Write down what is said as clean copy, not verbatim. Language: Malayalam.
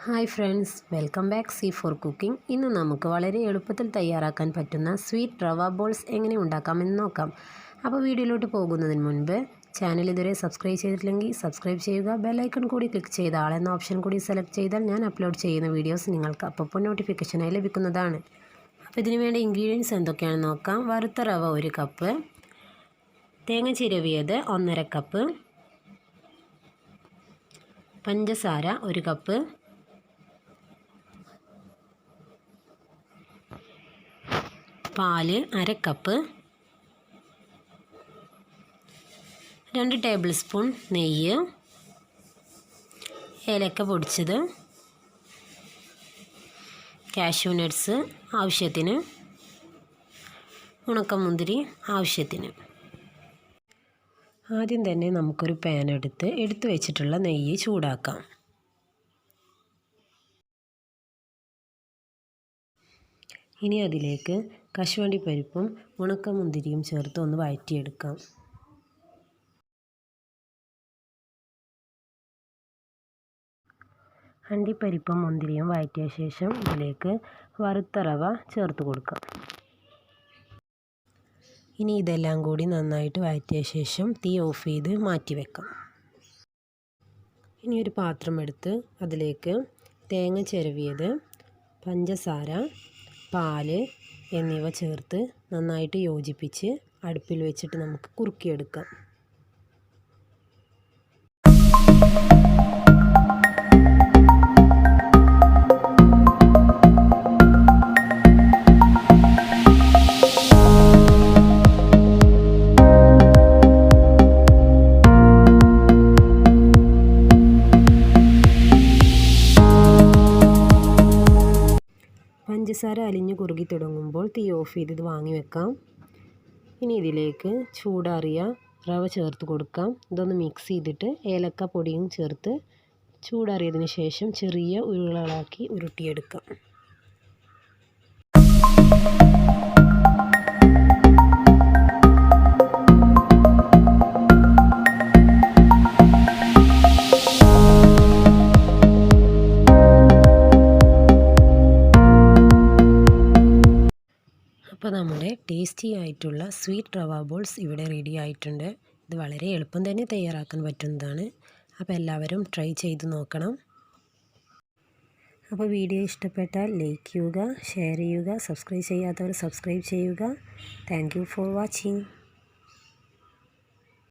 Hi friends, welcome back C four cooking. ഇന്ന് നമുക്ക് വളരെ എളുപ്പത്തിൽ തയ്യാറാക്കാൻ പറ്റുന്ന സ്വീറ്റ് റവ ബോൾസ് എങ്ങനെ ഉണ്ടാക്കാമെന്ന് നോക്കാം. അപ്പോൾ വീഡിയോയിലോട്ട് പോകുന്നതിന് മുൻപ് ചാനൽ ഇതുവരെ സബ്സ്ക്രൈബ് ചെയ്തിട്ടില്ലെങ്കിൽ സബ്സ്ക്രൈബ് ചെയ്യുക. ബെല്ലൈക്കൺ കൂടി ക്ലിക്ക് ചെയ്ത് ആളെന്ന ഓപ്ഷൻ കൂടി സെലക്ട് ചെയ്താൽ ഞാൻ അപ്ലോഡ് ചെയ്യുന്ന വീഡിയോസ് നിങ്ങൾക്ക് അപ്പോൾ നോട്ടിഫിക്കേഷനായി ലഭിക്കുന്നതാണ്. അപ്പോൾ ഇതിനു വേണ്ട ഇൻഗ്രീഡിയൻസ് എന്തൊക്കെയാണെന്ന് നോക്കാം. വറുത്ത റവ 1 കപ്പ്, തേങ്ങ ചിരവിയത് 1/2 കപ്പ്, പഞ്ചസാര 1 കപ്പ്, പാല് 1/2 കപ്പ്, 2 ടേബിൾ സ്പൂൺ നെയ്യ്, ഏലക്ക പൊടിച്ചത്, കാഷ്യൂ നട്ട്സ് ആവശ്യത്തിന്, ഉണക്കമുന്തിരി ആവശ്യത്തിന്. ആദ്യം തന്നെ നമുക്കൊരു പാൻ എടുത്ത് വെച്ചിട്ടുള്ള നെയ്യ് ചൂടാക്കാം. ഇനി അതിലേക്ക് കശുവണ്ടി പരിപ്പും ഉണക്കമുന്തിരിയും ചേർത്ത് ഒന്ന് വഴറ്റിയെടുക്കാം. അണ്ടിപ്പരിപ്പും മുന്തിരിയും വഴറ്റിയ ശേഷം ഇതിലേക്ക് വറുത്ത റവ ചേർത്ത് കൊടുക്കാം. ഇനി ഇതെല്ലാം കൂടി നന്നായിട്ട് വഴറ്റിയ ശേഷം തീ ഓഫ് ചെയ്ത് മാറ്റി വെക്കാം. ഇനി ഒരു പാത്രം എടുത്ത് അതിലേക്ക് തേങ്ങ ചിരവിയത്, പഞ്ചസാര, പാല് എന്നിവ ചേർത്ത് നന്നായിട്ട് യോജിപ്പിച്ച് അടുപ്പിൽ വെച്ചിട്ട് നമുക്ക് കുറുക്കിയെടുക്കാം. പഞ്ചസാര അലിഞ്ഞു കുറുകി തുടങ്ങുമ്പോൾ തീ ഓഫ് ചെയ്ത് ഇത് വാങ്ങി വെക്കാം. ഇനി ഇതിലേക്ക് ചൂടാറിയ റവ ചേർത്ത് കൊടുക്കാം. ഇതൊന്ന് മിക്സ് ചെയ്തിട്ട് ഏലക്ക പൊടിയും ചേർത്ത് ചൂടാറിയതിന് ശേഷം ചെറിയ ഉരുളകളാക്കി ഉരുട്ടിയെടുക്കാം. അപ്പോൾ നമ്മുടെ ടേസ്റ്റി ആയിട്ടുള്ള സ്വീറ്റ് റവ ബോൾസ് ഇവിടെ റെഡി ആയിട്ടുണ്ട്. ഇത് വളരെ എളുപ്പം തന്നെ തയ്യാറാക്കാൻ പറ്റുന്നതാണ്. അപ്പോൾ എല്ലാവരും ട്രൈ ചെയ്ത് നോക്കണം. അപ്പോൾ വീഡിയോ ഇഷ്ടപ്പെട്ടാൽ ലൈക്ക് ചെയ്യുക, ഷെയർ ചെയ്യുക, സബ്സ്ക്രൈബ് ചെയ്യാത്തവർ സബ്സ്ക്രൈബ് ചെയ്യുക. Thank you for watching.